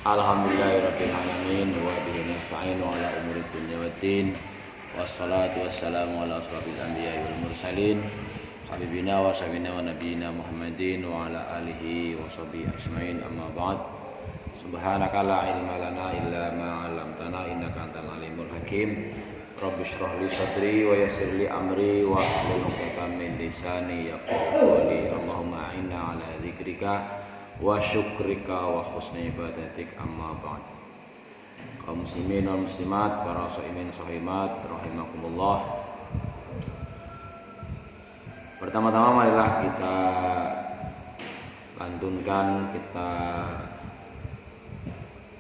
Alhamdulillahirabbil alamin wa bihi nasta'inu ala umuri dunya waddin. Wassalatu wassalamu ala asrofil anbiya'i wal mursalin habibina wa syafiina wa nabiyina Muhammadin wa ala alihi wa sahbihi ajmain, amma ba'd. Subhanaka la ilma lana illa ma 'allamtana innaka antal alimul hakim. Rabbi shrah li sadri wa yassir li amri wa hlul 'uqdatam min lisani yafqahu qawli. Allahumma a'inna ala dzikrika wa syukrika wa husni ibadatik, amma ba'd. Kaum muslimin wal muslimat, para shaimin shahimat rahimakumullah. Pertama-tama marilah kita lantunkan, kita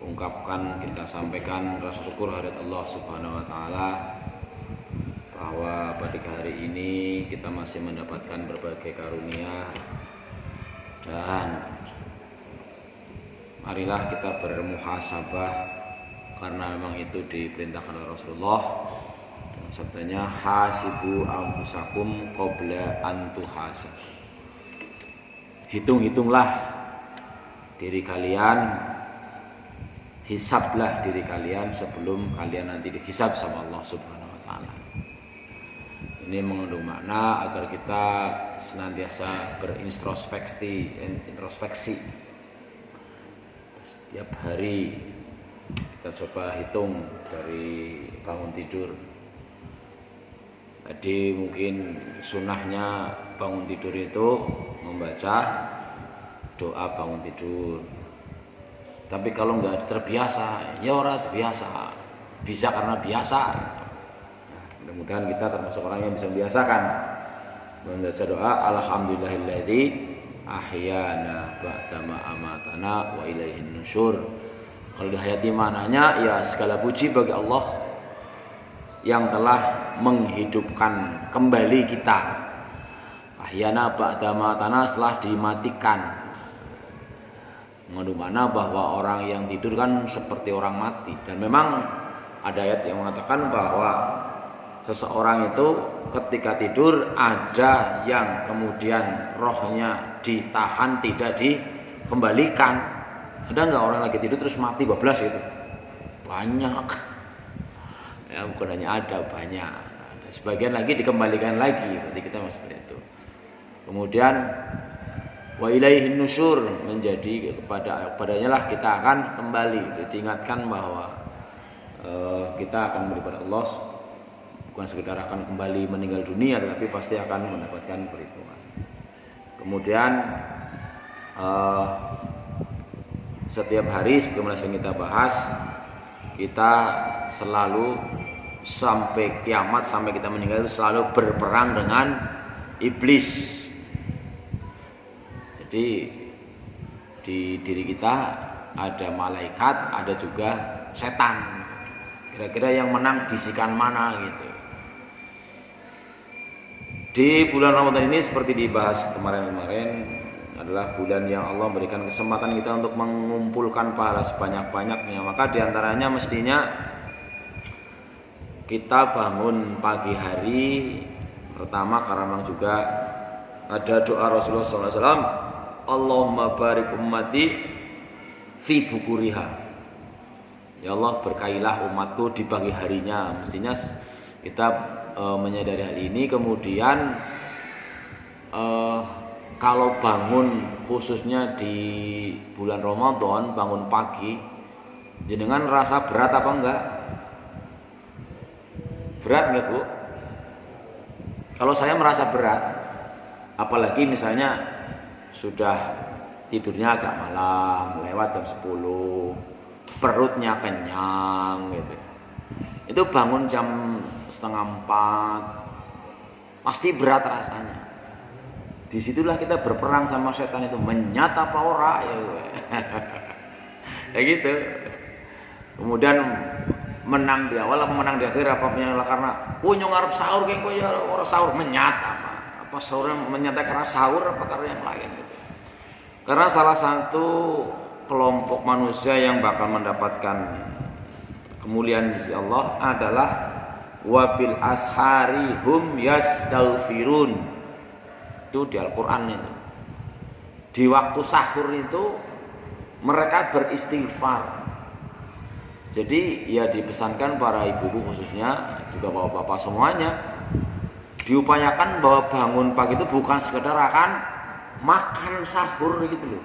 ungkapkan, kita sampaikan rasa syukur hadirat Allah Subhanahu wa taala bahwa pada hari ini kita masih mendapatkan berbagai karunia, dan marilah kita bermuhasabah karena memang itu diperintahkan oleh Rasulullah. Sabdanya, hasibu anfusakum qabla an tuhasabu. Hitung-hitunglah diri kalian, hisablah diri kalian sebelum kalian nanti dihisab sama Allah Subhanahu wa taala. Ini mengandung makna agar kita senantiasa introspeksi. Setiap hari kita coba hitung dari bangun tidur. Tadi mungkin sunnahnya bangun tidur itu membaca doa bangun tidur. Tapi kalau nggak terbiasa, ya orang terbiasa, bisa karena biasa. Nah, mudah-mudahan kita termasuk orang yang bisa membiasakan membaca doa alhamdulillahilladzi ahyana ba'dama amatana wa ilaihin nusyur. Kalau dihayati maknanya, ya segala puji bagi Allah yang telah menghidupkan kembali kita. Ahyana ba'dama amatana, setelah dimatikan. Mengandung makna bahwa orang yang tidur kan seperti orang mati. Dan memang ada ayat yang mengatakan bahwa seseorang itu ketika tidur ada yang kemudian rohnya ditahan, tidak dikembalikan. Ada enggak orang lagi tidur terus mati bablas gitu? Banyak. Ya, bukan hanya ada, banyak. Ada sebagian lagi dikembalikan lagi. Berarti kita masih seperti itu. Kemudian wa ilaihin nusyur, menjadi kepadanya lah kita akan kembali. Diingatkan bahwa kita akan kembali pada Allah, bukan sekedar akan kembali meninggal dunia, tetapi pasti akan mendapatkan perhitungan. Kemudian setiap hari sebagaimana yang kita bahas, kita selalu sampai kiamat, sampai kita meninggal itu selalu berperang dengan iblis. Jadi di diri kita ada malaikat, ada juga setan. Kira-kira yang menang bisikan mana gitu. Di bulan Ramadan ini seperti dibahas kemarin-kemarin, adalah bulan yang Allah berikan kesempatan kita untuk mengumpulkan pahala sebanyak-banyaknya. Maka diantaranya mestinya kita bangun pagi hari pertama, karena memang juga ada doa Rasulullah SAW, Allahumma barik ummati fi bukuriha. Ya Allah, berkailah umatku di pagi harinya. Mestinya kita menyadari hal ini. Kemudian kalau bangun khususnya di bulan Ramadan, bangun pagi, jenengan rasa berat apa enggak? Berat enggak, Bu? Kalau saya merasa berat, apalagi misalnya sudah tidurnya agak malam, lewat jam 10, perutnya kenyang gitu. Itu bangun jam 3:30, pasti berat rasanya. Disitulah kita berperang sama setan itu, menyata apa ora ya. Ya gitu. Kemudian menang di awal apa menang di akhir, apa penyalah karena nyong arep sahur kayak ya ora sahur, menyata apa sahurnya menyata karena sahur apa karena yang lain gitu. Karena salah satu kelompok manusia yang bakal mendapatkan kemuliaan di sisi Allah adalah wabil ashari hum yastaghfirun. Itu di Al-Quran itu. Di waktu sahur itu mereka beristighfar. Jadi ya dipesankan para ibu-ibu khususnya, juga bapak-bapak semuanya, diupayakan bahwa bangun pagi itu bukan sekedar akan makan sahur gitu loh.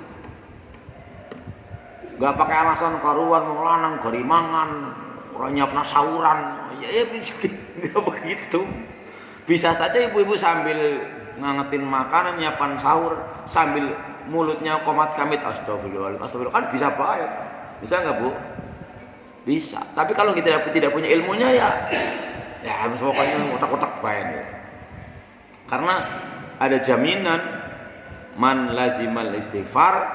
Gak pakai alasan karuan mau lanang garimangan, orang nyiapna sahuran. Ya bisa gak begitu. Bisa saja ibu-ibu sambil ngangetin makanan, nyiapkan sahur, sambil mulutnya komat kamit astagfirullah, astagfirullah, kan bisa baik. Bisa nggak Bu? Bisa. Tapi kalau kita tidak punya ilmunya ya pokoknya otak-otak baik. Karena ada jaminan man lazimal istighfar,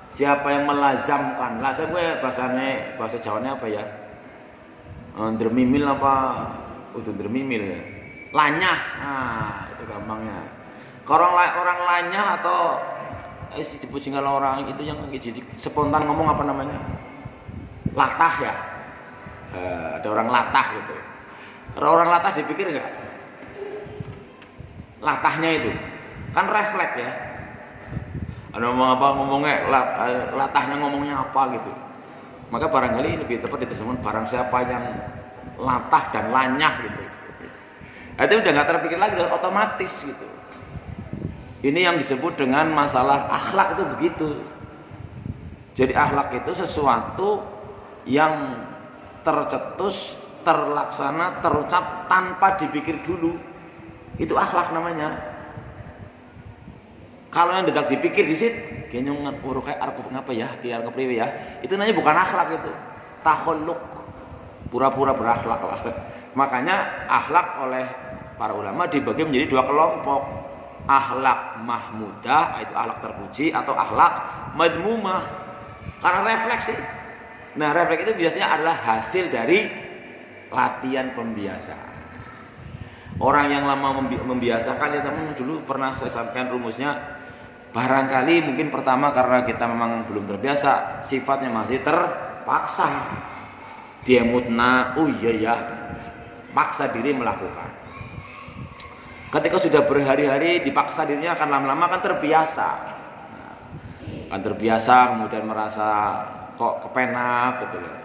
siapa yang melazamkan. Lazam gue bahasa Jawanya apa ya? Dermimil apa? Udah dermimil ya. Lanyah. Nah, itu gampangnya. Kalau orang lanyah atau disebut singgah orang itu yang spontan ngomong apa namanya? Latah ya. Ada orang latah gitu. Kalau orang latah dipikir enggak? Latahnya itu kan refleks ya. Ada ngomong apa ngomongnya latahnya ngomongnya apa gitu. Maka barangkali lebih tepat diterjemahkan barang siapa yang latah dan lanyah gitu. Itu udah nggak terpikir lagi, udah otomatis gitu. Ini yang disebut dengan masalah akhlak itu begitu. Jadi akhlak itu sesuatu yang tercetus, terlaksana, terucap tanpa dipikir dulu. Itu akhlak namanya. Kalau yang tidak dipikir di situ, kayaknya kayak arep ngapa ya, kiar kepriwe ya. Itu namanya bukan akhlak itu. Takhalluk. Pura-pura berakhlak lah. Makanya akhlak oleh para ulama dibagi menjadi dua kelompok. Akhlak mahmudah, itu akhlak terpuji, atau akhlak madmumah. Karena refleksi. Nah, refleks itu biasanya adalah hasil dari latihan pembiasaan. Orang yang lama membiasakan, ya teman dulu pernah saya sampaikan rumusnya. Barangkali mungkin pertama karena kita memang belum terbiasa, sifatnya masih terpaksa. Dia mutna, oh iya ya, paksa diri melakukan. Ketika sudah berhari-hari dipaksa dirinya, akan lama-lama kan terbiasa. Kan terbiasa, kemudian merasa kok kepenak gitu loh.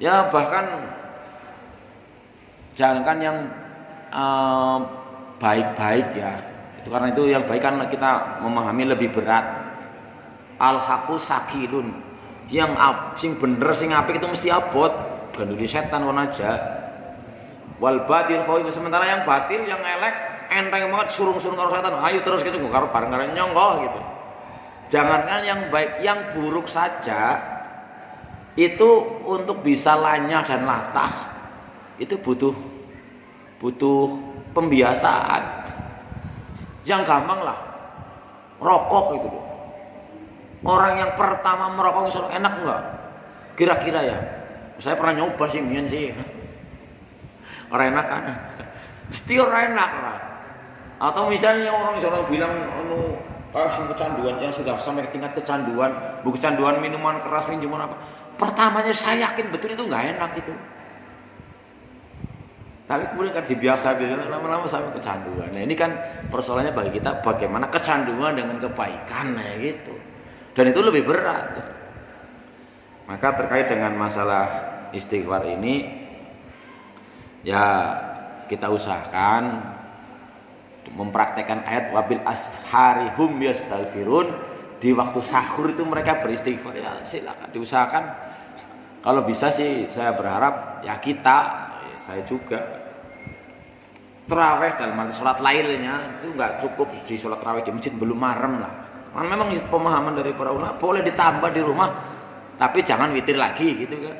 Ya bahkan jangankan yang baik-baik ya. Itu karena itu yang baik kan kita memahami lebih berat. Al-haqu sakilun. Yang sing bener sing apik itu mesti abot. Ganduli setan wan aja. Wal batil khawif, sementara yang batil yang elek enteng banget surung-surung karo setan. Ayo terus gitu karo bareng-bareng nyonggo gitu. Jangankan yang baik, yang buruk saja itu untuk bisa lanyah dan latah itu butuh pembiasaan. Yang gampang lah rokok itu loh. Orang yang pertama merokok misalnya enak enggak? Kira-kira ya. Saya pernah nyoba sih, mian sih. Orang enak kan? Mesti orang enak lah. Atau misalnya orang bilang sing kecanduan, yang sudah sampai ke tingkat kecanduan, bukan kecanduan minuman keras, minuman apa. Pertamanya saya yakin betul itu nggak enak itu. Tapi kemudian kan dibiasa lama-lama sampai kecanduan. Nah ini kan persoalannya bagi kita bagaimana kecanduan dengan kebaikan gitu. Dan itu lebih berat. Maka terkait dengan masalah istighfar ini, ya kita usahakan mempraktekkan ayat wabil ashari hum yastaghfirun. Di waktu sahur itu mereka beristighfar. Ya silakan diusahakan. Kalau bisa sih saya berharap ya saya juga tarawih dalam arti sholat lailnya itu nggak cukup di sholat tarawih di masjid, belum marem lah. Karena memang pemahaman dari para ulama boleh ditambah di rumah, tapi jangan witir lagi gitu kan.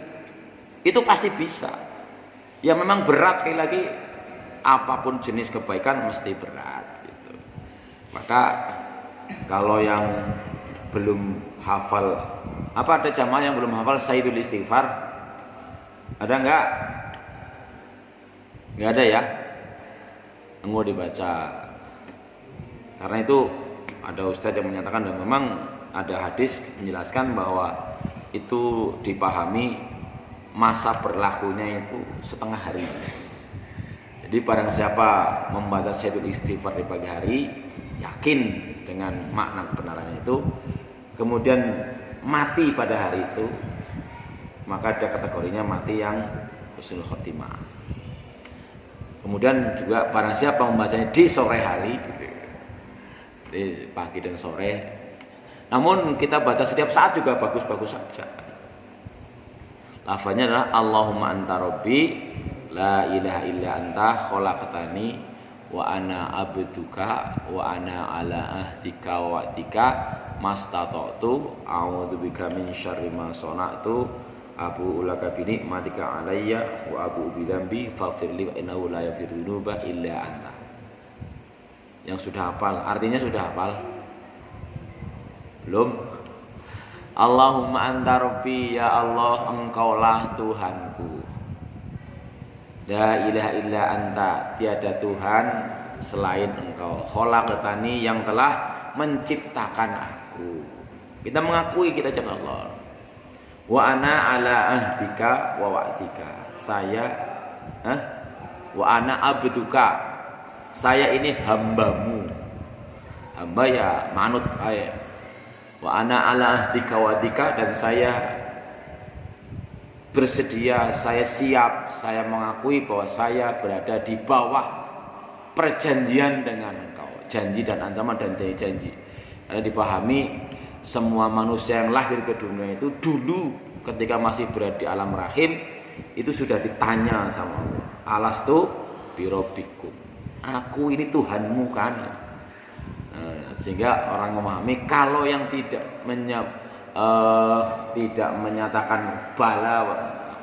Itu pasti bisa. Ya memang berat, sekali lagi apapun jenis kebaikan mesti berat gitu. Maka kalau yang belum hafal, ada jamaah yang belum hafal Sayyidul Istighfar? Ada enggak? Enggak ada ya? Enggak dibaca. Karena itu ada ustadz yang menyatakan, dan memang ada hadis menjelaskan bahwa itu dipahami masa berlakunya itu setengah hari. Jadi barang siapa membaca Sayyidul Istighfar di pagi hari, yakin dengan makna kebenarannya itu, kemudian mati pada hari itu, maka ada kategorinya mati yang husnul khotimah. Kemudian juga barang siapa membacanya di sore hari gitu, di pagi dan sore, namun kita baca setiap saat juga bagus-bagus saja. Lafaznya adalah Allahumma anta rabbi la ilaha illa anta khalaqtani wa ana abduka wa ana ala ahdika wa wa'dika mastata'tu a'udzubika min syarri ma sana'tu abu ulaka bi nikmatika alayya wa abu bi dzambi faghfirli wa innahu la yaghfiru dzunuba illa anta. Yang sudah hafal, artinya sudah hafal? Belum? Allahumma anta rabbi, ya Allah engkaulah Tuhanku. La ilaha illa anta, tiada Tuhan selain engkau. Khalaqtani, yang telah menciptakan aku. Kita mengakui kita cipta Allah. Wa ana ala ahdika wa wa'dika. Wa ana abduka. Saya ini hambamu. Hamba ya manut aja. Wa ana ala ahdika wa wa'dika, dan saya bersedia, saya siap, saya mengakui bahwa saya berada di bawah perjanjian dengan engkau. Janji dan ancaman dan janji-janji. Karena dipahami semua manusia yang lahir ke dunia itu dulu ketika masih berada di alam rahim itu sudah ditanya sama Allah, alastu birabbikum, aku ini Tuhanmu kan. Sehingga orang memahami kalau yang tidak menyatakan bala,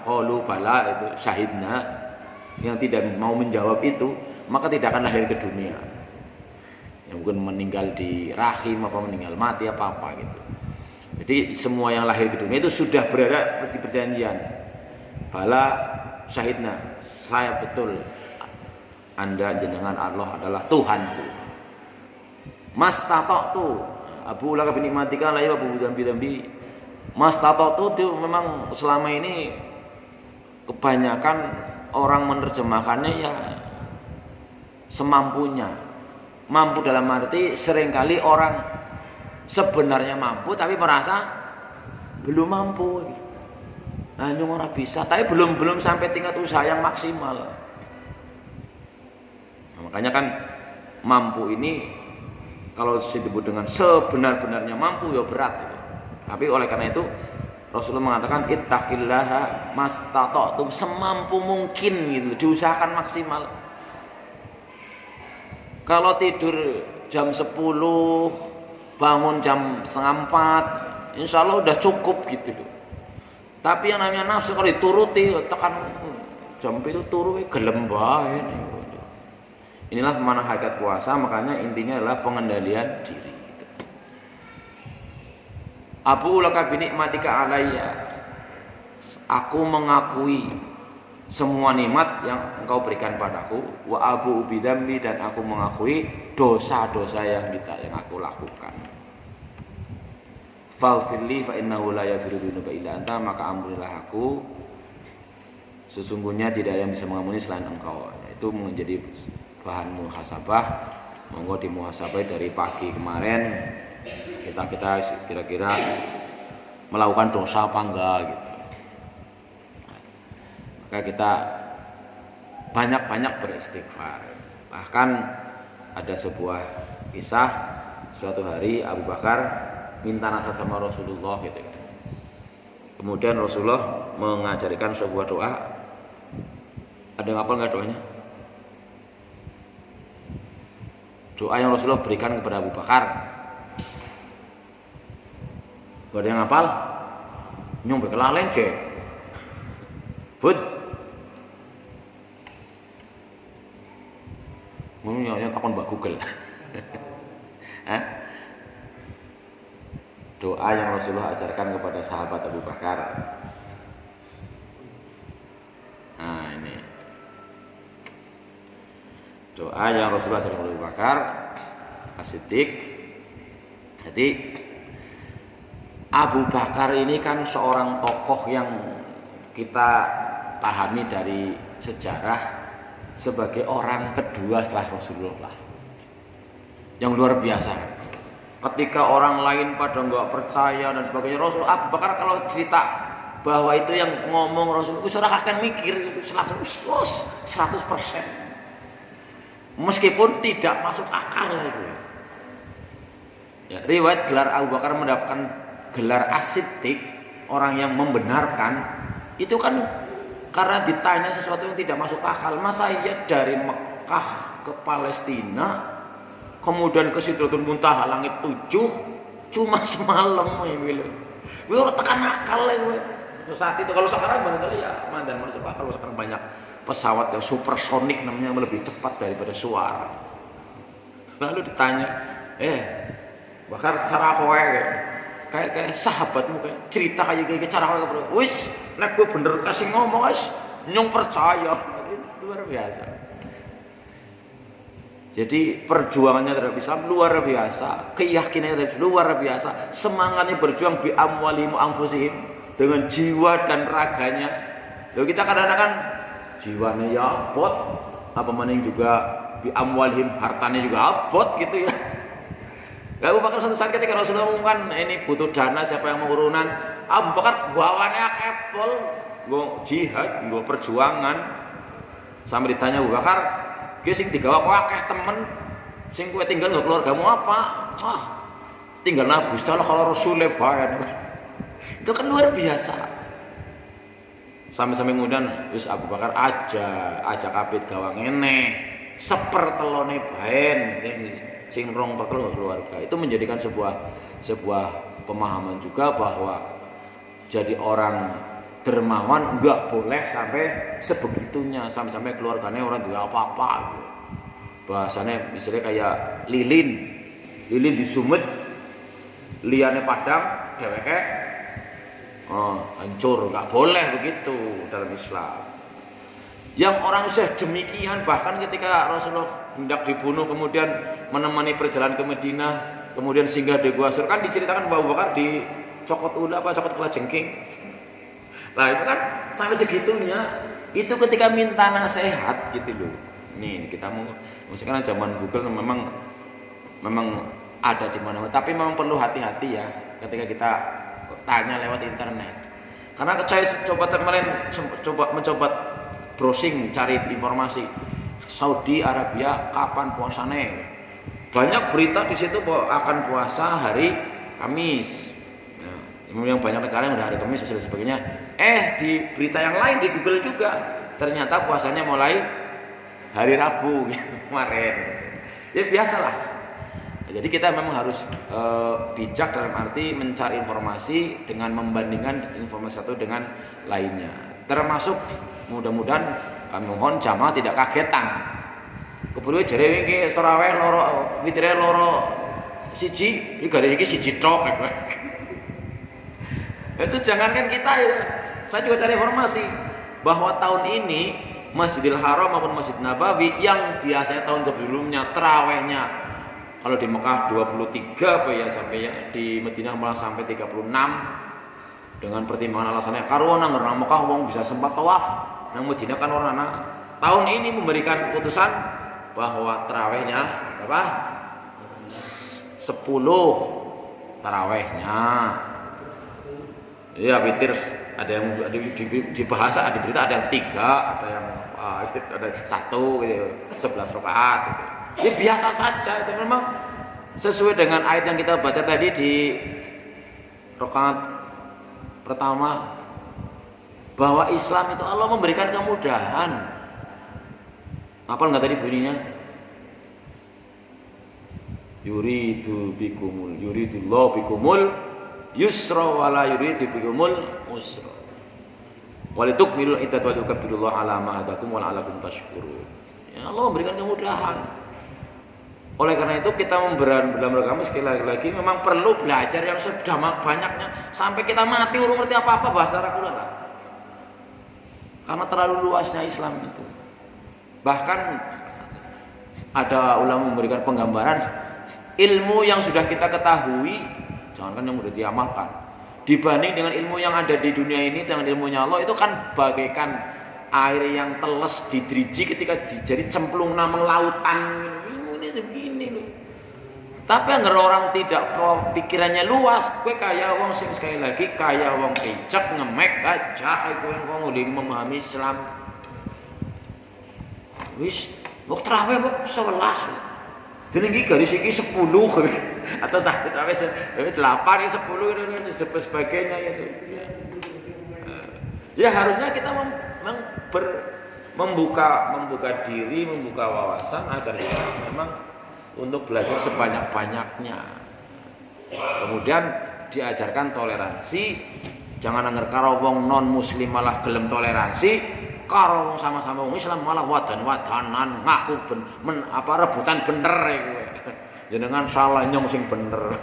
qalu bala, itu syahidna, yang tidak mau menjawab itu, maka tidak akan lahir ke dunia. Ya, mungkin meninggal di rahim, apa meninggal mati, apa gitu. Jadi semua yang lahir ke dunia itu sudah berada di perjanjian. Bala syahidna, saya betul Anda jenengan Allah adalah Tuhanku. Mastata'tu Abu ulaka bi nikmatika la ya Abu dzambi. Mastata'tu itu memang selama ini kebanyakan orang menerjemahkannya ya semampunya. Mampu dalam arti seringkali orang sebenarnya mampu tapi merasa belum mampu. Nah, nyung ora bisa, tapi belum sampai tingkat usaha yang maksimal. Nah, makanya kan mampu ini kalau disebut dengan sebenar-benarnya mampu ya berat gitu. Tapi oleh karena itu Rasulullah mengatakan ittaqillaha mastata'tum, semampu mungkin gitu, diusahakan maksimal. Kalau tidur jam 10, bangun jam setengah 4, insya Allah udah cukup gitu. Tapi yang namanya nafsu kalau dituruti tekan jam itu turu gelem bae. Inilah mana hakikat puasa, makanya intinya adalah pengendalian diri. Abu laka bi nikmatika alayya, aku mengakui semua nikmat yang engkau berikan padaku. Wa abu bi dzambi, dan aku mengakui dosa-dosa yang aku lakukan. Faghfirli fa innahu la yaghfiru dzunuba illa anta, maka ampunilah aku, sesungguhnya tidak ada yang bisa mengampuni selain engkau. Itu menjadi bahan muhasabah. Monggo dimuhasabah dari pagi kemarin kita kira-kira melakukan dosa apa enggak gitu. Maka kita banyak-banyak beristighfar. Bahkan ada sebuah kisah, suatu hari Abu Bakar minta nasihat sama Rasulullah gitu. Kemudian Rasulullah mengajarkan sebuah doa. Ada yang hafal enggak doanya? Doa yang Rasulullah berikan kepada Abu Bakar. Gak ada yang hafal? Nyong kelalen cek. Bud. Ngomongnya takon Mbak Google. Doa yang Rasulullah ajarkan kepada sahabat Abu Bakar. Nah, ini doa yang Rasulullah ajarkan kepada Abu Bakar As-Siddiq. Jadi Abu Bakar ini kan seorang tokoh yang kita pahami dari sejarah sebagai orang kedua setelah Rasulullah, yang luar biasa. ketika orang lain pada nggak percaya dan sebagainya, Rasul Abu Bakar kalau cerita bahwa itu yang ngomong Rasul, ora akan mikir gitu, langsung 100%. Meskipun tidak masuk akal itu. Ya, riwayat gelar Abu Bakar mendapatkan gelar as-siddiq, orang yang membenarkan, itu kan karena ditanya sesuatu yang tidak masuk akal. Masa iya dari Mekah ke Palestina, kemudian ke Sidratul Muntaha langit 7 cuma semalam gitu. Gue udah tekan akal ya gue. Saat itu kalau sekarang barangkali ya mandan masuk akal. Kalau sekarang banyak pesawat yang supersonik namanya lebih cepat daripada suara. Lalu ditanya, Bakar cara kowe kayak sahabatmu kayak cerita kayak cara kowe wis nek gue bener kasih ngomong wis nyong percaya. Luar biasa. Jadi perjuangannya terhadap Islam luar biasa, keyakinannya terhadap luar biasa, semangatnya berjuang bi amwalihim anfusihim, dengan jiwa dan raganya. Lalu kita kadang-kadang jiwanya ya abot, apa maning juga bi amwalihim, hartanya juga abot gitu ya. Abu Bakar suatu saat ketika Rasulullah mengumumkan ini butuh dana, siapa yang mau urunan, Abu Bakar bawaannya kepol, gue jihad, gue perjuangan. Sampai ditanya Abu Bakar, gue sing digawa kok akeh temen, sing kowe tinggal nggak keluargamu apa? Tinggal Nabi Sallallahu kalau Rasulullah bayar. Itu kan luar biasa. Sampai kemudian wis Abu Bakar aja kapit gawang ngene, sepertelone baen sing rong bakal keluarga. Itu menjadikan sebuah pemahaman juga bahwa jadi orang dermawan enggak boleh sampai sebegitunya, sampai keluarganya orang tidak apa-apa gitu. Bahasanya misalnya kayak lilin di Sumet, liane padang dheweke hancur, enggak boleh begitu dalam Islam. Yang orang sudah demikian, bahkan ketika Rasulullah hendak dibunuh kemudian menemani perjalanan ke Madinah, kemudian singgah di Gua Sur, kan diceritakan bahwa Abu Bakar dicokot ulah apa cokot kelajengking. Nah itu kan sampai segitunya, itu ketika minta nasihat gitu loh. Nih kita mau sekarang zaman Google memang ada di mana-mana, tapi memang perlu hati-hati ya ketika kita tanya lewat internet. Karena saya mencoba browsing cari informasi Saudi Arabia kapan puasanya. Banyak berita di situ bahwa akan puasa hari Kamis. Yang banyak negara yang udah hari Kamis dan sebagainya. Di berita yang lain di Google juga ternyata puasanya mulai hari Rabu kemarin. Ya biasalah. Jadi kita memang harus bijak dalam arti mencari informasi dengan membandingkan informasi satu dengan lainnya. Termasuk mudah-mudahan kami mohon jamaah tidak kagetan. Kebetulan jare iki tarawih loro, witre loro siji, iki garis iki siji tok. Itu jangankan kita ya. Saya juga cari informasi bahwa tahun ini Masjidil Haram maupun Masjid Nabawi yang biasanya tahun sebelumnya tarawihnya kalau di Mekah 23 apa ya sampai ya, di Madinah malah sampai 36 dengan pertimbangan alasannya karena nang Mekah wong bisa sempat tawaf, nang Madinah kan orang anak. Tahun ini memberikan keputusan bahwa tarawihnya berapa? 10 tarawihnya. Iya, witir ada yang di bahasa, di berita ada yang 3, ada yang ada 1 gitu, 11 rakaat gitu. Ini biasa saja, itu memang sesuai dengan ayat yang kita baca tadi di rakaat pertama bahwa Islam itu Allah memberikan kemudahan. Apa enggak tadi bunyinya? Yuridullahu bikumul yusra wala yuridu bikumul usra. Walitukmilul iddat wa tukabbirullaha ala ma hadakum wa la'allakum tashkurun. Ya, Allah memberikan kemudahan. Oleh karena itu kita dalam agama sekali lagi memang perlu belajar yang sudah banyaknya sampai kita mati urung ngerti apa-apa bahasa Arab lah. Karena terlalu luasnya Islam itu. Bahkan ada ulama memberikan penggambaran ilmu yang sudah kita ketahui, jangankan yang sudah diamalkan, dibanding dengan ilmu yang ada di dunia ini dengan ilmunya Allah, itu kan bagaikan air yang teles di driji ketika jadi cemplung nang lautan. Ilmu ini begini loh. Tapi agar orang tidak pikirannya luas, kowe kaya wong sing sekali lagi kaya wong picek ngemek aja kowe wong udah memahami Islam. Wis, wong terawih kok 11. Jadi ini garis ini 10 atau sampai 8 ya 10 dan sebagainya itu. Ya harusnya kita membuka diri, membuka wawasan agar kita memang untuk belajar sebanyak-banyaknya. Kemudian diajarkan toleransi, jangan anger karo wong non muslim malah gelem toleransi, karo wong sama-sama wong Islam malah wadan-wadanan ngaku rebutan bener iku. Jenengan salah nyong sing bener.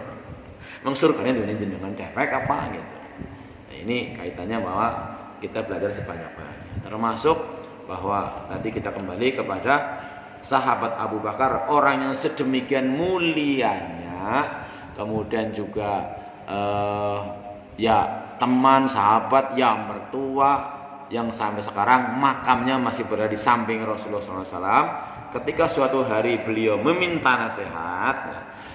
Wong surgane duwe jenengan dewek apa gitu. Nah, ini kaitannya bahwa kita belajar sebanyak-banyaknya. Termasuk bahwa tadi kita kembali kepada sahabat Abu Bakar, orang yang sedemikian mulianya, kemudian juga ya teman, sahabat, ya mertua, yang sampai sekarang makamnya masih berada di samping Rasulullah SAW. Ketika suatu hari beliau meminta nasihat,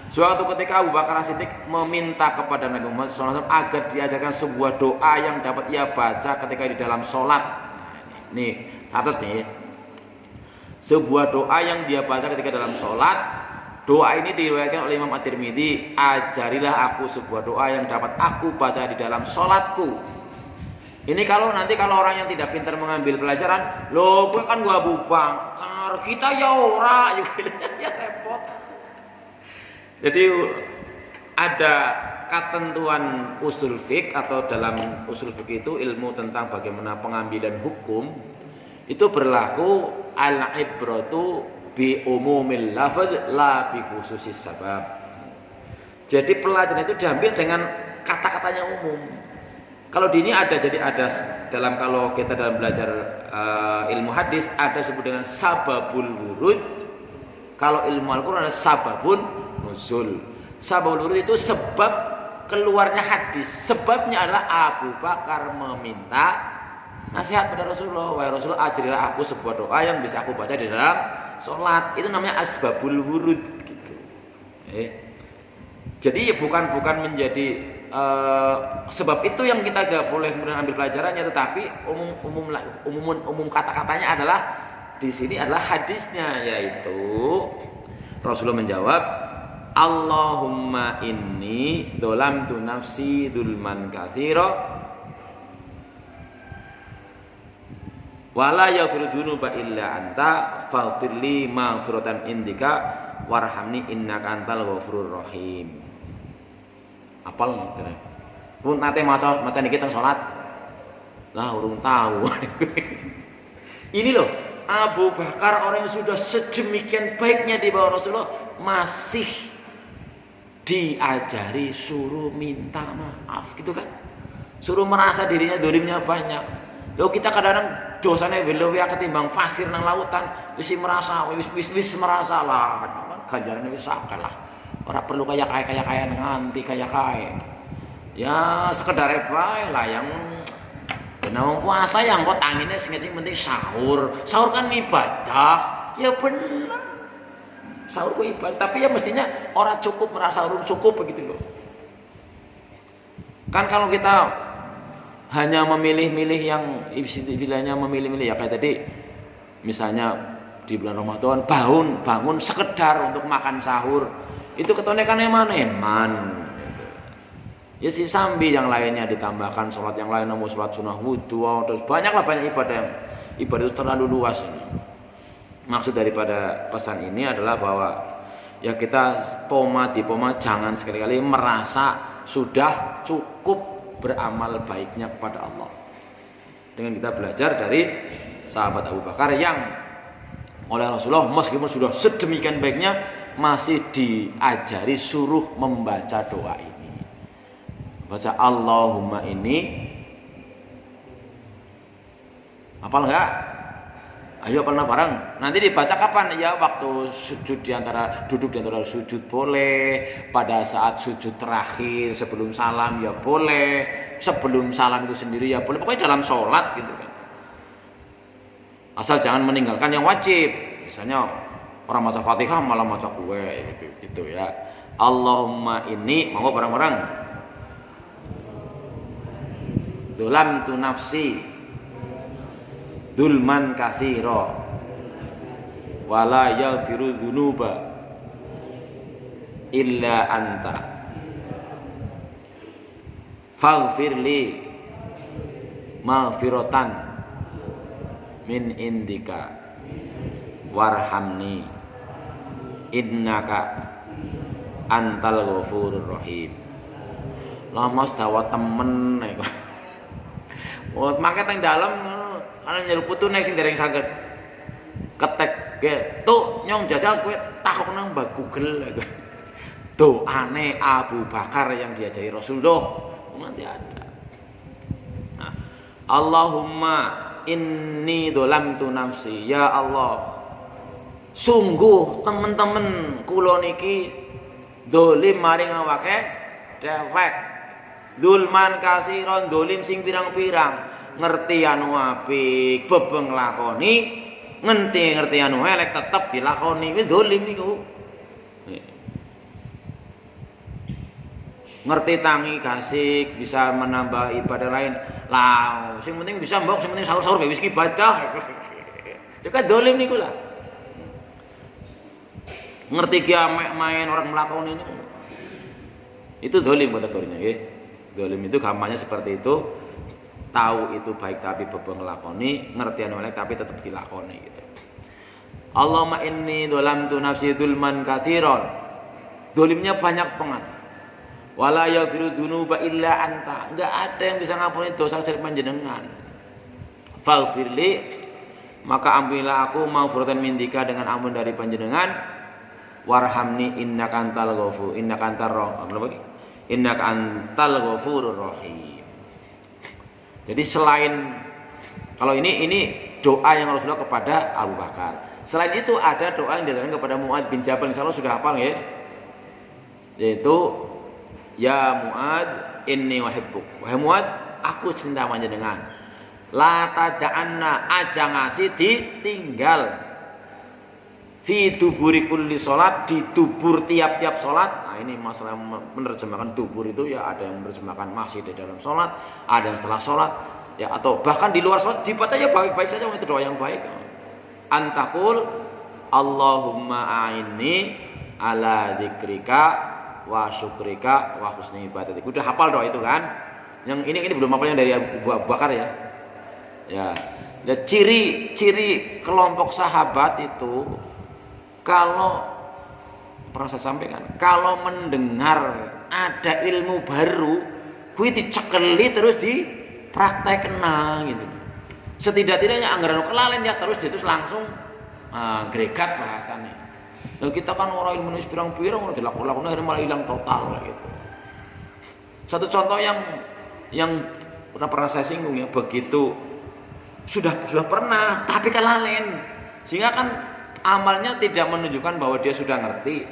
suatu ketika Abu Bakar As-Siddiq meminta kepada Nabi Muhammad SAW agar diajarkan sebuah doa yang dapat ia baca ketika di dalam sholat. Nah, ini catat nih, sebuah doa yang dia baca ketika dalam sholat. Doa ini diriwayatkan oleh Imam At-Tirmidzi, ajarilah aku sebuah doa yang dapat aku baca di dalam sholatku. Ini kalau orang yang tidak pintar mengambil pelajaran, loh gue kan gua Abu Bakar, kita ya ora, ya repot. Jadi ada ketentuan usul fiqh, atau dalam usul fiqh itu ilmu tentang bagaimana pengambilan hukum, itu berlaku al-ibratu bi umumil lafaz la bi khususis sabab. Jadi pelajaran itu diambil dengan kata-katanya umum. Kalau di ini ada, jadi ada dalam, kalau kita dalam belajar ilmu hadis ada disebut dengan sababul wurud. Kalau ilmu Al-Qur'an ada sababun nuzul. Sababul wurud itu sebab keluarnya hadis. Sebabnya adalah Abu Bakar meminta nasihat pada Rasulullah, wahai Rasulullah, ajarilah aku sebuah doa yang bisa aku baca di dalam sholat. Itu namanya asbabul wurud gitu. Jadi bukan menjadi sebab itu yang kita gak boleh kemudian ambil pelajarannya, tetapi umum kata-katanya adalah di sini adalah hadisnya, yaitu Rasulullah menjawab, Allahumma inni dzalamtu nafsi dzulman katsira wala yaghfiru dzunuba illa anta faghfirli maghfiratan indika warhamni innaka antal ghafurur rahim. Apal gitu. Pun nate maca niki teng salat. Lah urung tahu. Ini loh, Abu Bakar orang yang sudah sedemikian baiknya di bawah Rasulullah masih diajari suruh minta maaf gitu kan. Suruh merasa dirinya dolimnya banyak. Loh kita kadang-kadang dosanya lebih ketimbang pasir nang lautan, wis merasa merasa lah. Ganjarannya wis akeh lah. Ora perlu kaya nganti kaya. Ya sekedar bae lah yang benar puasa yang kok tangine sing penting sahur. Sahur kan ibadah. Ya bener. Sahur ku ibadah, tapi ya mestinya orang cukup merasa sahur cukup begitu loh. Kan kalau kita hanya memilih-milih yang istilahnya memilih-milih ya kayak tadi misalnya di bulan Ramadan bangun sekedar untuk makan sahur, itu ketone kan eman gitu. Ya si sambil yang lainnya ditambahkan sholat yang lain, mau sholat sunnah wudu, terus banyak ibadah itu terlalu luas ini. Maksud daripada pesan ini adalah bahwa ya kita poma jangan sekali-kali merasa sudah cukup beramal baiknya kepada Allah. Dengan kita belajar dari sahabat Abu Bakar yang oleh Rasulullah meskipun sudah sedemikian baiknya masih diajari suruh membaca doa ini. Baca Allahumma ini. Hafal enggak? Ayo pernah bareng. Nanti dibaca kapan? Ya waktu sujud duduk di antara sujud boleh, pada saat sujud terakhir sebelum salam ya boleh, sebelum salam itu sendiri ya boleh. Pokoknya dalam sholat gitu kan. Asal jangan meninggalkan yang wajib. Misalnya Orang maca Fatihah malah maca kue gitu ya. Allahumma inni mau barang-barang tu nafsi dulman katsira wala yaghfiru dzunuba illa anta faghfirli maghfiratan min indika warhamni innaka antal ghafurur rahim. Lama sedawa temen nek. Oh, mangke teng dalem ana nyeluput nek sing dereng saged ketek ge tuh nyong jajal kowe takok nang Mbah Google. Doane Abu Bakar yang diajari Rasulullah nanti ada. Nah, Allahumma inni dzalamtu nafsi, ya Allah sungguh temen-temen kula niki dolim maring awake dewek, zulman kasiron dolim sing pirang-pirang, ngerti anu apik bebeng lakoni, ngerti anu elek tetep dilakoni, kuwi dolim niku. Ngerti tangi gasik bisa menambah ibadah lain lah, sing penting bisa mbok, sing penting sahur-sahur wis ibadah. Itu kan dolim niku lah. Ngerti kiamek main orang melakoni ini itu dolim kategorinya nggih. Dolim itu gampangnya seperti itu, tahu itu baik tapi bebeng ngelakoni, ngerti anu elek tapi tetap dilakoni gitu. Allahumma inni dzalamtu nafsi dzulman katsiran. Dolimnya banyak banget. Wala yaghfiru dzunuba illa anta. Enggak ada yang bisa ngampuni dosa selain panjenengan. Faghfirli, maka ampunilah aku maghfiratan mindika dengan ampun dari panjenengan. Warhamni innaka antal ghafur, innaka antal ghafurur rahim. Jadi selain kalau ini doa yang Rasulullah kepada Abu Bakar. Selain itu ada doa yang diajarkan kepada Mu'adz bin Jabal, insyaallah sudah hafal ya. Yaitu ya Mu'adz inni uhibbuk. Wahai Mu'adz, aku cinta panjenengan. La taja'anna aja ngasih ditinggal fi duburi kulli salat, di dubur tiap-tiap salat. Nah, ini masalah menerjemahkan dubur itu ya, ada yang menerjemahkan masih di dalam salat, ada yang setelah salat ya, atau bahkan di luar salat dibaca ya baik-baik saja, itu doa yang baik. Antakul Allahumma a'inni ala dzikrika wa syukrika wa husni ibadatik. Udah hafal doa itu kan? Yang ini belum hafalnya dari Abu Bakar ya. Ya. Ya, ciri kelompok sahabat itu kalau pernah saya sampaikan, kalau mendengar ada ilmu baru, kuwi dicekeli terus dipraktekkan gitu. Setidak-tidaknya anggaran kelalen ya terus langsung gregat bahasanya. Nah, kita kan orang ilmu wis pirang-pirang udah dilakukan akhirnya malah hilang total gitu. Satu contoh yang pernah saya singgung ya, begitu sudah pernah tapi kelalen, sehingga kan amalnya tidak menunjukkan bahwa dia sudah ngerti.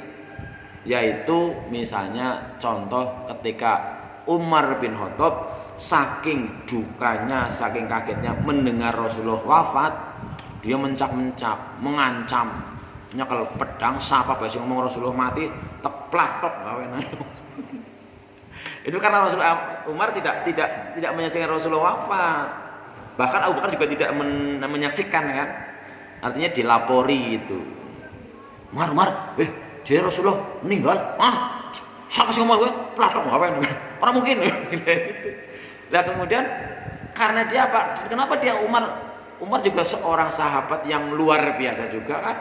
Yaitu misalnya contoh ketika Umar bin Khattab saking dukanya, saking kagetnya mendengar Rasulullah wafat, dia mencap-mencap, mengancam, nyekel pedang, sapa basi ngomong Rasulullah mati, teplak tok gawe. Itu karena Rasulullah Umar tidak menyaksikan Rasulullah wafat. Bahkan Abu Bakar juga tidak menyaksikan kan. Artinya dilapori gitu. Umar, dia Rasulullah meninggal. Siapa sih ngomong gue? Platok ngapain? Orang mungkin gitu. Nah kemudian karena dia apa? Kenapa dia Umar juga seorang sahabat yang luar biasa juga kan?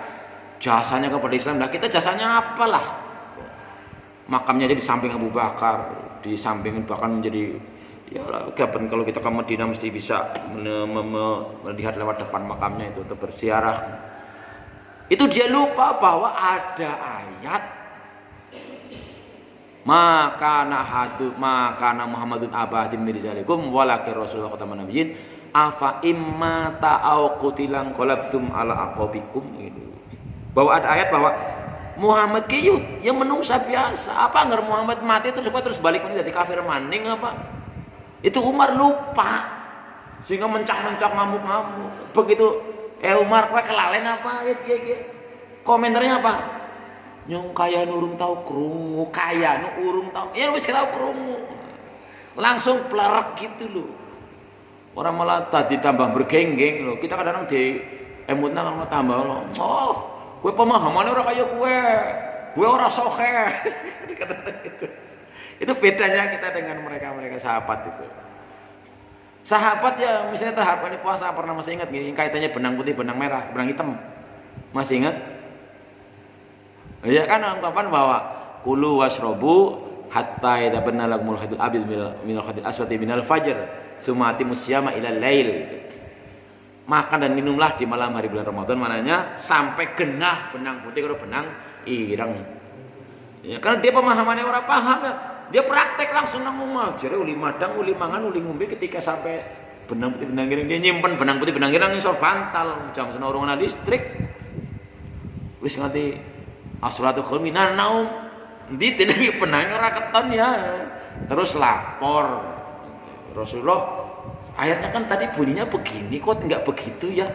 Jasanya kepada Islam. Nah kita jasanya apalah? Makamnya dia di samping Abu Bakar, di samping bahkan menjadi ya kapan kalau kita ke Madinah mesti bisa melihat lewat depan makamnya itu untuk berziarah. Itu dia lupa bahwa ada ayat maka Muhammadun abadim mirzalikum walakin Rasulullah khataman nabiyyin afa imma ta'au qutilan qalabtum ala aqabikum itu. Bahwa ada ayat bahwa Muhammad kiyut yang menungsa biasa apa ngar Muhammad mati terus balik menjadi kafir maning apa? Itu Umar lupa sehingga mencak-mencak ngamuk-ngamuk. Begitu Umar kowe kelalen apa ya. Komentarnya apa? Nyong kaya urung tahu krungu, kaya nu urung tahu. Ya wis tahu krungu. Langsung plerek gitu loh. Orang malah tadi tambah bergenggeng loh. Kita kadang-kadang di emutna kan tambah loh. Oh, gue pemahamannya orang kaya gue orang sohe. Gitu. Itu bedanya kita dengan mereka sahabat itu. Sahabat ya misalnya terhadap ini puasa pernah masih ingat yang kaitannya benang putih, benang merah, benang hitam. Masih ingat? Ya kan ungkapan bahwa kulu wasrobu hatta idza banna lakumul khaytul abyad minal khaytil aswadi minal fajr sumati musyama ilal lail gitu. Makan dan minumlah di malam hari bulan Ramadan mananya sampai genah benang putih karo benang ireng. Ya karena dia pemahamannya orang paham ya. Dia praktek langsung nang omah. Jare uli madang, uli mangan, uli ngombe ketika sampai benang putih benang ireng dia nyimpen benang putih benang ireng ngisor bantal jam sena urung ana listrik. Wis nganti as-salatu khairun minan naum. Ndi teneki benang ora keton ya. Terus lapor. Rasulullah ayatnya kan tadi bunyinya begini kok enggak begitu ya.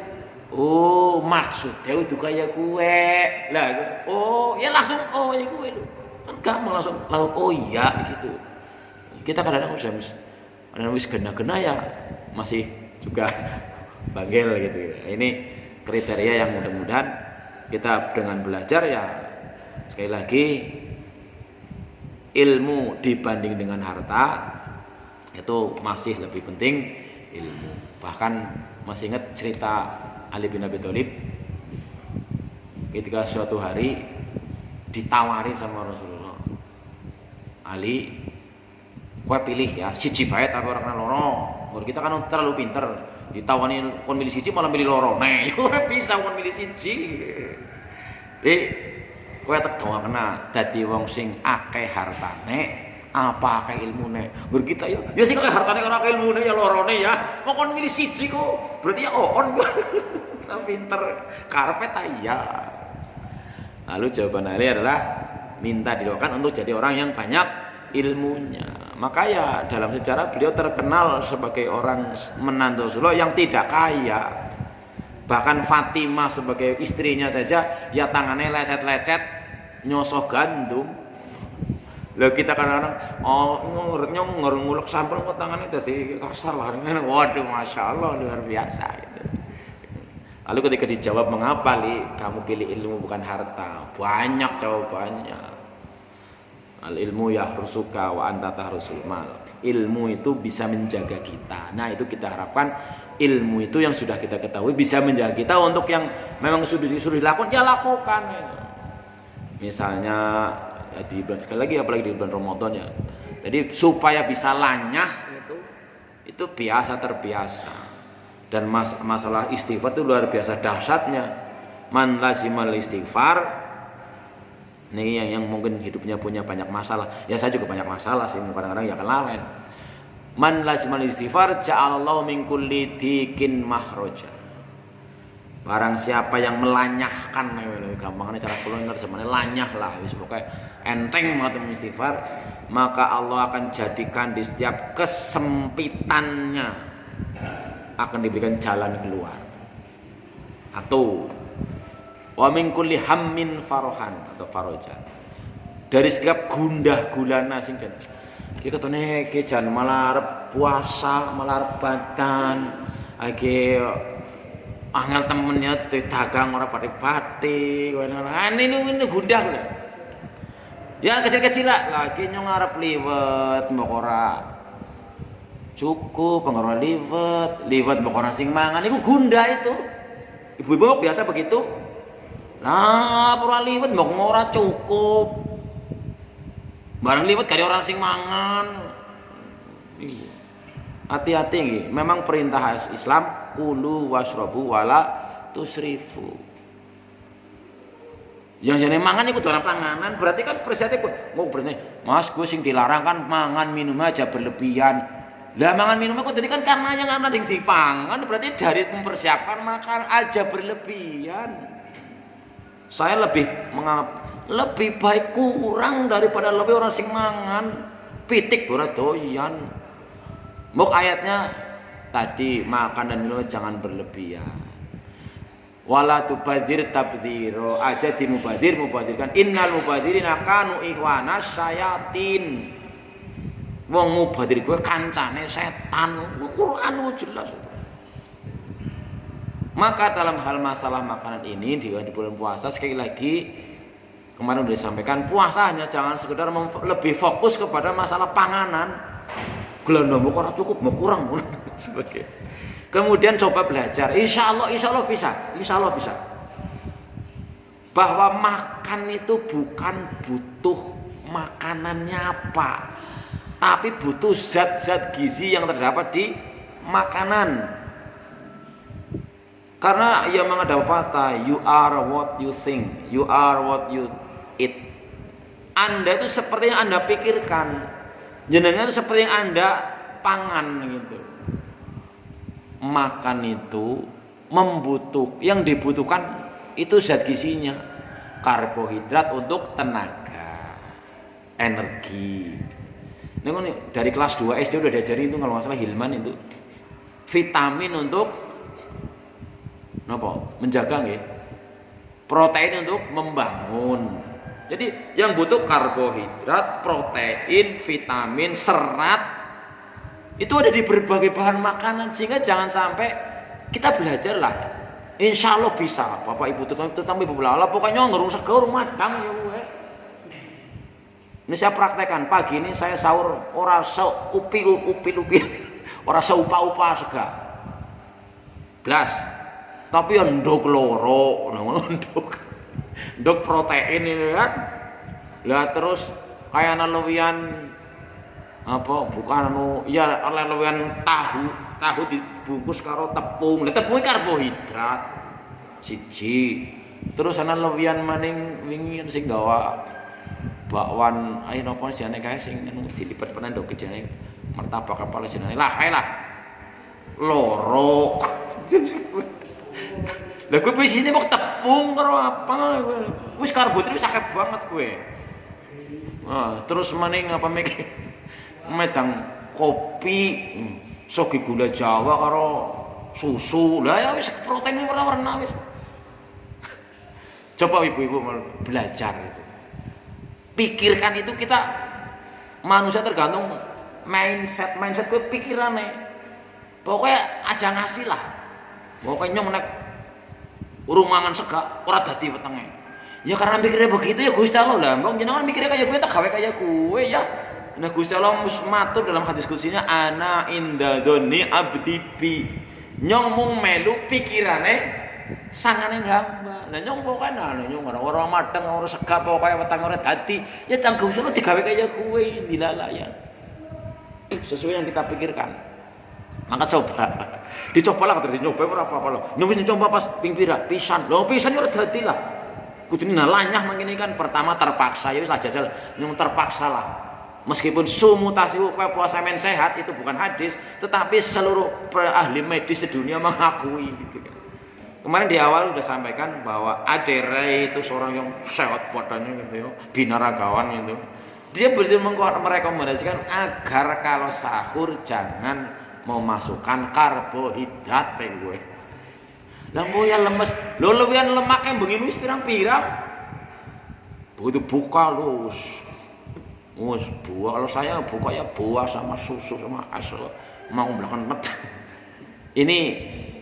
Oh, maksudnya itu kayak kue. Lah, oh, ya langsung oh ya kue lu. Kan gampang langsung oh iya gitu. Kita kadang-kadang wis gena-gena ya masih juga bagel gitu. Ini kriteria yang mudah-mudahan kita dengan belajar ya sekali lagi ilmu dibanding dengan harta itu masih lebih penting ilmu. Bahkan masih ingat cerita Ali bin Abi Thalib ketika suatu hari ditawari sama Rasulullah, Ali, kowe pilih ya, siji bae tapi ora kena loro. Kita kan terlalu pinter, ditawani kon milih siji malah milih loro. Nah, ora bisa kon milih siji. Kowe tek doa kena dadi wong sing akeh hartane apa akeh ilmune. Nggur kita ya sing akeh hartane ora akeh ilmune ya lorone ya. Kok kon milih siji kok berarti ya on. Kita pinter karepe ta iya. Lalu jawaban Ali adalah minta didoakan untuk jadi orang yang banyak ilmunya. Maka ya dalam sejarah beliau terkenal sebagai orang menantu Rasulullah yang tidak kaya. Bahkan Fatimah sebagai istrinya saja ya tangannya lecet-lecet nyosoh gandum. Lah kita kadang-kadang ngulek sampel kok tangannya jadi kasar lah. Waduh, masya Allah luar biasa gitu. Lalu ketika dijawab mengapa Li kamu pilih ilmu bukan harta, banyak jawabannya. Al ilmu yahrusuka wa anta tahrusul mal. Ilmu itu bisa menjaga kita. Nah itu kita harapkan ilmu itu yang sudah kita ketahui bisa menjaga kita untuk yang memang sudah dilakukan ya lakukan. Misalnya sekali lagi apalagi di bulan Ramadan ya. Jadi supaya bisa lanyah itu biasa terbiasa. Dan masalah istighfar itu luar biasa dahsyatnya. Man lazimal istighfar. Ini yang mungkin hidupnya punya banyak masalah. Ya saya juga banyak masalah sih, kadang-kadang ya kelalen. Man lazimal istighfar ja'alallahu min kulli dikin mahroja. Barang siapa yang melanyahkan, gampangnya cara kula sebenarnya lanyah lah, wis pokoke enteng banget istighfar, maka Allah akan jadikan di setiap kesempitannya akan diberikan jalan keluar. Atau wa min kulli hammin farohan atau farojan. Dari setiap gundah gulana sing jan. Iki ketone ki jan malah arep puasa, malah arep badan. Iki angel temennya dagang ora pati-pati. Ini gundah lho. Ya kecil-kecil lah, lagi nyong arep liwet mbok ora cukup, pengaruh liwet mbok ora sing mangan iku gundah itu. Ibu-ibu biasa begitu. Nah, ora liwet mbok ora cukup. Barang liwet gak ada orang sing mangan. Hati-hati nggih. Memang perintah Islam kulu wasrobu wala tusrifu. Yang jane mangan iku dalam panganan, berarti kan persate berarti Mas gue sing dilarang kan mangan minum aja berlebihan. Lah mangan minum kok tadi kan karena yang ana dipangan, berarti dari mempersiapkan makan aja berlebihan. Saya lebih baik kurang daripada lebih orang sing mangan pitik ora doyan. Mbok ayatnya tadi makan dan minum jangan berlebihan. wala tubadir tabdzira, aja mubadirkan. Innal mubadzirina kanu ikhwana syayatin. Wong mubadir kuwi kancane setan. Quran jelas. Maka dalam hal masalah makanan ini di bulan puasa, sekali lagi kemarin sudah disampaikan, puasa hanya jangan sekedar lebih fokus kepada masalah panganan. Gelandamu kok ora cukup, mau kurang sebagai. Kemudian coba belajar, insya Allah bisa. Bahwa makan itu bukan butuh makanannya apa, tapi butuh zat-zat gizi yang terdapat di makanan. Karena ia mengada pepatah, you are what you think, you are what you eat. Anda itu seperti yang Anda pikirkan, jenengan itu seperti yang Anda pangan gitu. Makan itu yang dibutuhkan itu zat gizinya, karbohidrat untuk tenaga, energi. Ini dari kelas 2 SD udah diajarin itu kalau nggak salah Hilman itu, vitamin untuk menjaga nggih, protein untuk membangun. Jadi yang butuh karbohidrat, protein, vitamin, serat itu ada di berbagai bahan makanan, sehingga jangan sampai kita belajarlah. Insya Allah bisa, Bapak Ibu terutama Ibu Belala, pokoknya ngerung sego rumah dang ya gue. Ini saya praktekkan pagi ini, saya sahur ora upi ora upa sega blas. Tapi yang ndok loro, ndok protein ini kan. Lah terus kayak lewian lewian tahu dibungkus karo tepung. Lah tepungnya karbohidrat siji. Terus ana lewian maning wingi sing gawa bakwan ayo napa jenenge kae sing dilipat-lipat ndok jenenge martabak apa jenenge lah loro. Lah kowe isine mok tepung karo apa? Wis karbohidrat wis akeh banget kowe. Terus maning medang kopi, sogi gula Jawa karo susu. Lah ya wis protein warna-warna wis. Coba ibu-ibu belajar itu. Pikirkan itu, kita manusia tergantung mindset kowe pikirane. Pokoknya aja ngasih lah. Pokoknya nyong nek urung mangan sega ora dadi wetenge. Ya karena mikirnya begitu ya Gusti Allah lah. Mbok jenengan mikirnya kayak gue tak gawe kayak gue ya. Nah Gusti Allah matur dalam hadis kutsinya, ana inda dzonni abdi bi. Nyong mung melu pikirane sangane hamba. Nah nyong pokoke nyong ora madeng ora sega pokoke wetenge ora dadi. Ya tang Gusti Allah digawe kayak gue dilalaya. Sesuai yang kita pikirkan. Maka dicobalah terus nyoba ora apa-apa lho. Nyowis coba pas ping pira? Pisan. Lho pisan ora dadi lah. Kudune lanyah mangkene kan pertama terpaksa ya wis lah jajal nyong terpaksa lah. Meskipun sumutasi kowe puasa men sehat itu bukan hadis, tetapi seluruh ahli medis sedunia mengakui gitu kan. Kemarin di awal udah sampaikan bahwa Adere itu seorang yang sehat badannya gitu ya, binaragawan gitu. Dia merekomendasikan agar kalau sahur jangan memasukkan karbohidrat gue. Lah ya lemes, lho lewian lemaknya bengi wis pirang-pirang. Begitu buka lu wis buah. Kalau saya buka ya buah sama susu sama es mau belakang net. Ini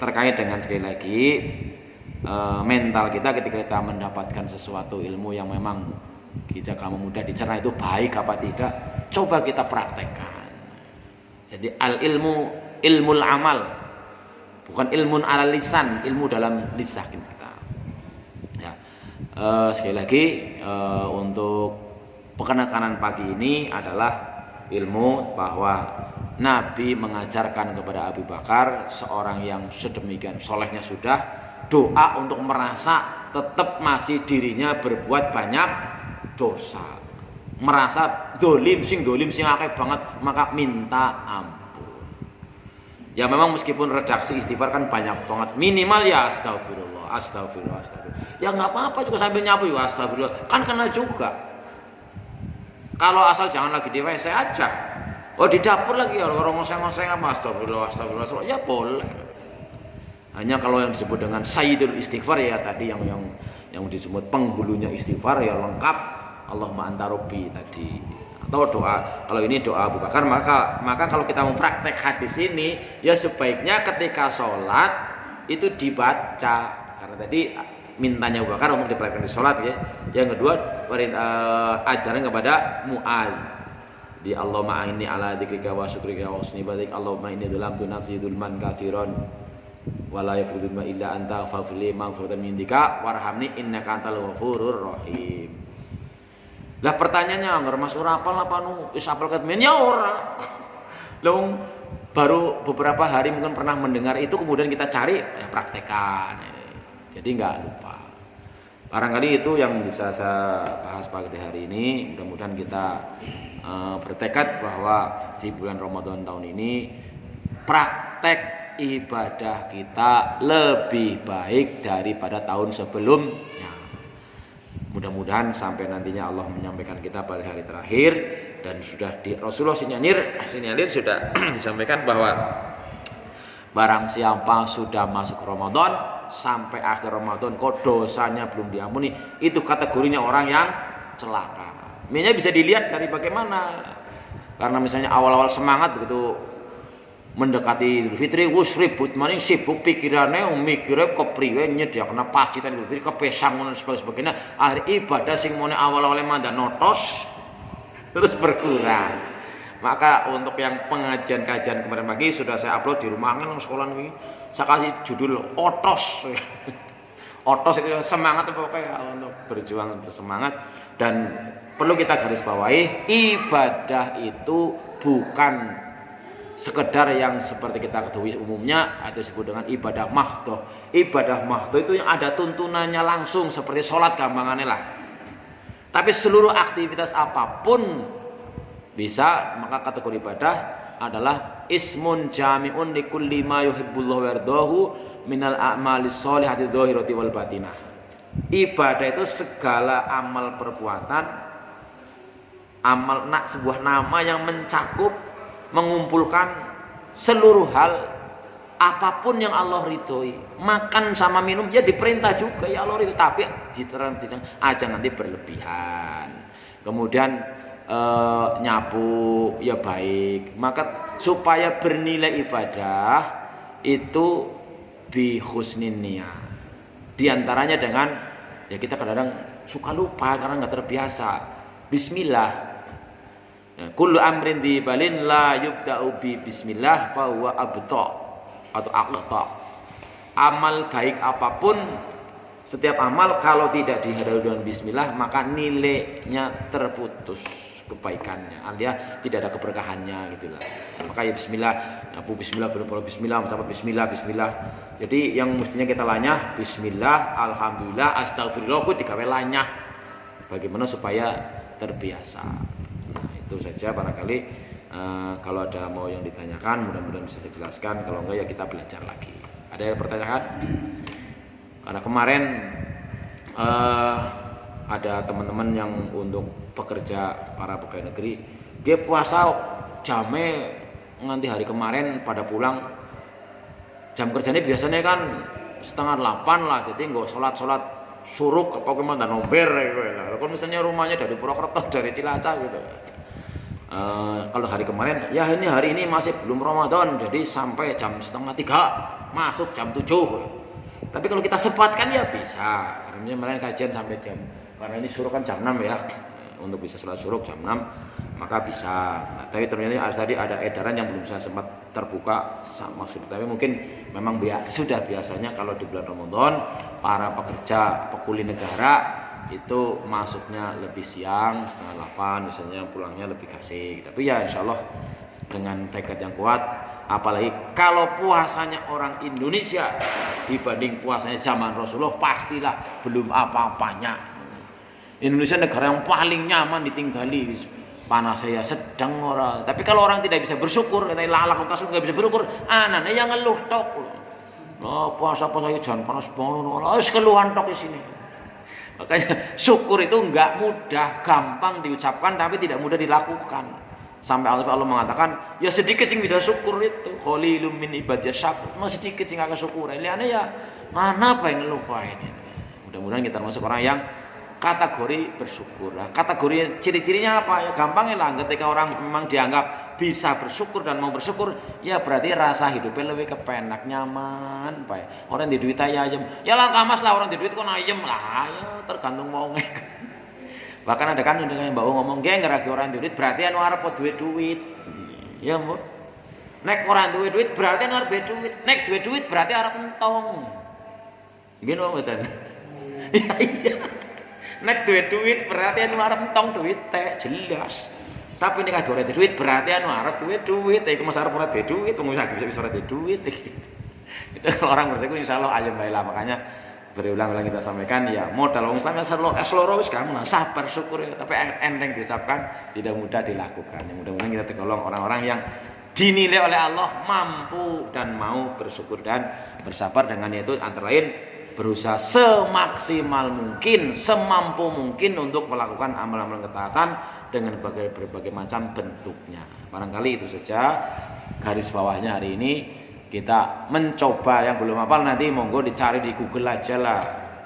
terkait dengan sekali lagi mental kita ketika kita mendapatkan sesuatu ilmu yang memang jika kamu mudah dicerna itu baik apa tidak, coba kita praktekkan. Jadi ilmul amal, bukan ilmun ala lisan, ilmu dalam lisan kita. Ya, sekali lagi untuk penekanan pagi ini adalah ilmu bahwa Nabi mengajarkan kepada Abu Bakar, seorang yang sedemikian solehnya sudah, doa untuk merasa tetap masih dirinya berbuat banyak dosa, merasa dolim sing akeh banget, maka minta ampun. Ya memang meskipun redaksi istighfar kan banyak banget, minimal ya astagfirullah. Ya nggak apa-apa juga sambil nyapu ya astagfirullah, kan kena juga. Kalau asal jangan lagi di WC aja, di dapur lagi ya orang ngoseng-ngoseng apa astagfirullah, ya boleh. Hanya kalau yang disebut dengan sayyidul istighfar ya tadi yang disebut penghulunya istighfar ya lengkap, Allahumma anta rabbi tadi. Atau doa, kalau ini doa Abu Bakar, maka kalau kita mau praktek hadis ini ya sebaiknya ketika sholat itu dibaca, karena tadi mintanya Abu Bakar untuk dipraktekkan di sholat ya. Yang kedua ajaran kepada Mu'adz di Allahumma inni ala dzikrika wa syukrika wa husni ibadatik, Allahumma inni dzalamtu nafsi dzulman katsiran wa la yaghfiru dzunba illa anta faghfirli maghfiratan min indika warhamni innaka antal ghafurur rahim. Lah pertanyaannya anggar Mas ora apal apa nu wis apal ketmen ya ora. Lah baru beberapa hari mungkin pernah mendengar itu, kemudian kita cari ya praktekan. Jadi enggak lupa. Barangkali itu yang bisa saya bahas pagi hari ini. Mudah-mudahan kita bertekad bahwa di bulan Ramadan tahun ini praktek ibadah kita lebih baik daripada tahun sebelumnya. Mudah-mudahan sampai nantinya Allah menyampaikan kita pada hari terakhir, dan sudah di Rasulullah sinyalir sudah disampaikan bahwa barang siapa sudah masuk Ramadan sampai akhir Ramadan kok dosanya belum diampuni, itu kategorinya orang yang celaka. Ini bisa dilihat dari bagaimana, karena misalnya awal-awal semangat begitu mendekati Idul Fitri wis ribut maning sibuk pikirane mikire kepriwe nyediakna pacitan Idul Fitri kepesang dan sebagainya, akhir ibadah sing mone awal-awal mandan notos terus berkurang. Maka untuk yang pengajian kajian kemarin pagi sudah saya upload di rumah kan sekolah ini, saya kasih judul otos. Otos itu semangat pokoknya untuk berjuang bersemangat. Dan perlu kita garis bawahi, ibadah itu bukan sekedar yang seperti kita ketahui umumnya atau disebut dengan ibadah mahdhah. Ibadah mahdhah itu yang ada tuntunannya langsung seperti sholat gampangannya lah. Tapi seluruh aktivitas apapun bisa, maka kategori ibadah adalah ismun jami'un likulli ma yuhibbullahu wa yardahu minal a'malis sholihati dzahirati wal batinah. Ibadah itu segala amal perbuatan, sebuah nama yang mencakup, mengumpulkan seluruh hal apapun yang Allah ridhoi. Makan sama minum ya diperintah juga ya Allah ridhoi, tapi diterang aja nanti berlebihan. Kemudian nyapu ya baik. Maka supaya bernilai ibadah itu bi husnin niyah. Di antaranya dengan ya kita kadang-kadang suka lupa karena nggak terbiasa. Bismillah. Kullu amrin dibalin la yubda'u bi bismillah fa huwa abta atau aqta. Amal baik apapun, setiap amal kalau tidak dihadiri dengan bismillah maka nilainya terputus kebaikannya, alias tidak ada keberkahannya gitulah. Maka ya bismillah, nyapu bismillah, berdoa bismillah, mencapai bismillah. Jadi yang mestinya kita lanyah bismillah, alhamdulillah, astagfirullah ku digawe lanyah. Bagaimana supaya terbiasa. Nah, itu saja barangkali kalau ada mau yang ditanyakan mudah-mudahan bisa saya jelaskan, kalau enggak ya kita belajar lagi. Ada yang pertanyaan? Karena kemarin ada teman-teman yang untuk pekerja para pegawai negeri, dia puasa jamnya nganti hari kemarin pada pulang, jam kerjanya biasanya kan 7:30 lah, jadi nggak sholat suruk apa gimana nomber ya. Kalau misalnya rumahnya dari Purwokerto, dari Cilacap gitu, kalau hari kemarin ya ini hari ini masih belum Ramadan, jadi sampai jam 2:30 masuk jam 7. Tapi kalau kita sempatkan ya bisa, karena kemarin kajian sampai jam, karena ini suruh kan jam 6 ya, untuk bisa sholat suruh jam 6 maka bisa. Nah, tapi ternyata tadi ada edaran yang belum saya sempat terbuka maksud, tapi mungkin memang sudah biasanya kalau di bulan Ramadan para pekerja pekuli negara itu masuknya lebih siang 7:30 misalnya, pulangnya lebih kasih. Tapi ya insya Allah dengan tekad yang kuat, apalagi kalau puasanya orang Indonesia dibanding puasanya zaman Rasulullah, pastilah belum apa-apanya. Indonesia negara yang paling nyaman ditinggali, panas saya sedang orang. Tapi kalau orang tidak bisa bersyukur, katanya lalak utas nggak bisa bersyukur, anaknya yang ngeluh tok. Oh, puasa jangan panas banget, harus keluhan tok di sini. Makanya syukur itu nggak mudah, gampang diucapkan tapi tidak mudah dilakukan. Sampai Allah mengatakan, ya sedikit sing bisa syukur itu. Qalilum min ibadiyas syakur. Cuma sedikit sing akan syukur. Liane ya mana apa yang ngelupain itu. Mudah-mudahan kita termasuk orang yang kategori bersyukur. Nah, kategori ciri-cirinya apa? Ya gampang lah. Ketika orang memang dianggap bisa bersyukur dan mau bersyukur, ya berarti rasa hidupnya lebih kepenak, nyaman. Pak. Orang di duit aja ayem. Ya langkah mas lah orang di duit kok ayem lah. Ya tergantung wongnya. Bahkan ada kan dengan Mbak ngomong, "Geng ngeragi orang duit berarti anu arep duit." Ya, Mbok. Nek orang duit berarti anu arep duit. Nek duit berarti arep entong. Nggih no mboten. Iya. Nek duit berarti anu arep entong duit teh jelas. Tapi nek ora duit berarti anu arep duit. Iku mas arep ora duit, wong bisa ora duit gitu. Itu orang bersyukur insyaallah ayem bae lah. Makanya berulang-ulang kita sampaikan ya modal orang Islam yang seloro wis kamu sabar syukur ya, tapi enteng diucapkan tidak mudah dilakukan. Ya, mudah-mudahan kita tergolong orang-orang yang dinilai oleh Allah mampu dan mau bersyukur dan bersabar dengan itu antara lain berusaha semaksimal mungkin, semampu mungkin untuk melakukan amalan-amalan ketaatan dengan berbagai macam bentuknya. Barangkali itu saja garis bawahnya hari ini. Kita mencoba yang belum hafal nanti monggo dicari di Google aja lah.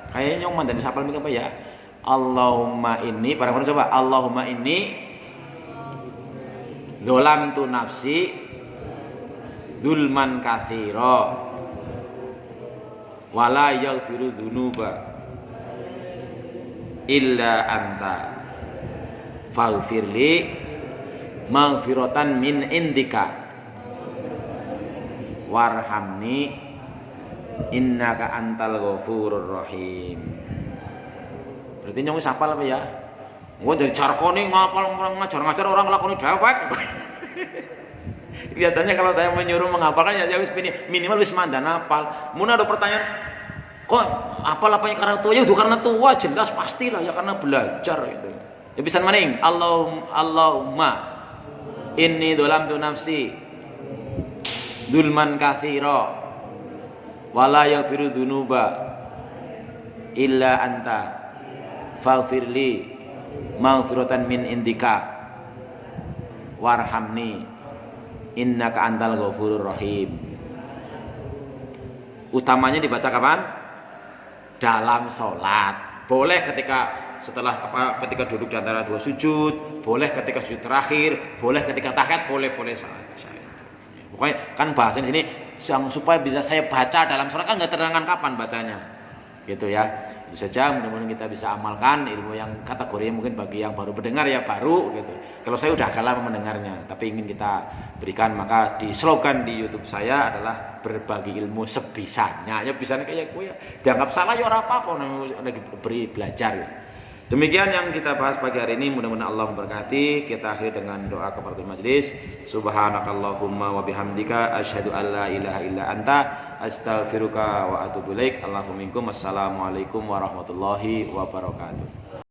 Kayaknya yang mantan hafal apa ya? Allahumma inni, barang-barang coba. Allahumma inni dzolamtu nafsi dzulman katsira wala yaghfiru dzunuba illa anta faghfirli maghfiratan min indika warhamni innaka antal ghafurur rahim. Berarti nyong wis hafal apa ya? Engko dari jarkone ngapal ngajar-ngajar orang nglakoni dewek. Biasanya kalau saya menyuruh menghafalkan ya wis minimal wis mandan hafal. Mun ada pertanyaan, kok hafal apanya karena tua? Ya udah karena tua jelas pastilah ya karena belajar gitu. Ya pisan maning Allahumma inni dzolamtu nafsi dzulman katsira wala yaghfiru dzunuba illa anta faghfirli maghfiratan min indika warhamni innaka antal ghafurur rahim. Utamanya dibaca kapan? Dalam sholat. Boleh ketika ketika duduk di antara dua sujud, boleh ketika sujud terakhir, boleh ketika tahiyat, boleh saja. Pokoknya kan bahasa di sini supaya bisa saya baca dalam sholat kan nggak terangkan kapan bacanya, gitu ya. Itu saja, mudah-mudahan kita bisa amalkan ilmu yang kategorinya mungkin bagi yang baru mendengar ya baru gitu. Kalau saya udah agak lama mendengarnya, tapi ingin kita berikan maka di slogan di YouTube saya adalah berbagi ilmu sebisanya. Ya bisanya kayak gue ya, dianggap salah ya ora apa-apa, lagi beri belajar. Ya. Demikian yang kita bahas pagi hari ini, mudah-mudahan Allah memberkati. Kita akhiri dengan doa kafaratul majelis. Subhanakallahumma wa bihamdika asyhadu an la ilaha illa anta astaghfiruka wa atubu ilaik. Assalamualaikum warahmatullahi wabarakatuh.